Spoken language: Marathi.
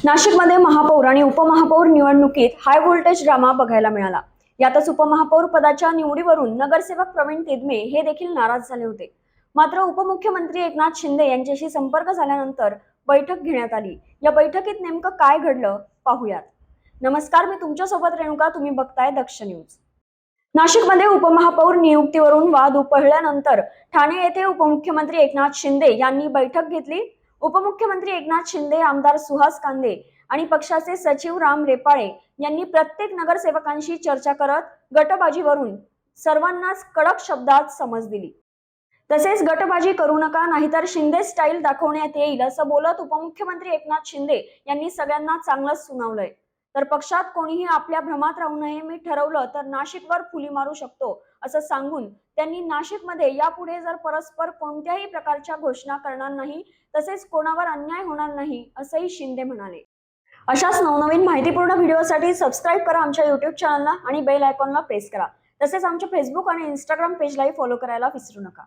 नाशिकमध्ये महापौर आणि उपमहापौर निवडणुकीत हाय व्होल्टेज ड्रामा बघायला मिळाला। यातच उपमहापौर पदाच्या निवडीवरून नगरसेवक प्रवीण तिदमे हे देखील नाराज झाले होते। मात्र उपमुख्यमंत्री एकनाथ शिंदे यांच्याशी संपर्क झाल्यानंतर बैठक घेण्यात आली। या बैठकीत नेमकं काय घडलं पाहूयात। नमस्कार, मी तुमच्यासोबत रेणुका, तुम्ही बघताय दक्ष न्यूज। नाशिकमध्ये उपमहापौर नियुक्तीवरून वाद उफाळल्यानंतर ठाणे येथे उपमुख्यमंत्री एकनाथ शिंदे यांनी बैठक घेतली। उपमुख्यमंत्री एकनाथ शिंदे, आमदार सुहास कांदे आणि पक्षाचे सचिव राम रेपाळे यांनी प्रत्येक नगरसेवकांशी चर्चा करत गटबाजीवरून सर्वांनाच कडक शब्दात समज दिली। तसेच गटबाजी करू नका, नाहीतर शिंदे स्टाईल दाखवण्यात येईल असं बोलत उपमुख्यमंत्री एकनाथ शिंदे यांनी सगळ्यांना चांगलंच सुनावलंय। तर पक्षात कोणीही आपल्या भ्रमात राहू नये, मी ठरवलं तर नाशिकवर फुली मारू शकतो असं सांगून त्यांनी नाशिकमध्ये यापुढे जर परस्पर कोणत्याही प्रकारच्या घोषणा करणार नाही, तसेच कोणावर अन्याय होणार नाही असंही शिंदे म्हणाले। अशाच नवनवीन माहितीपूर्ण व्हिडिओसाठी सबस्क्राईब करा आमच्या YouTube चॅनलला आणि बेल आयकॉनला प्रेस करा। तसेच आमच्या फेसबुक आणि इंस्टाग्राम पेजलाही फॉलो करायला विसरू नका।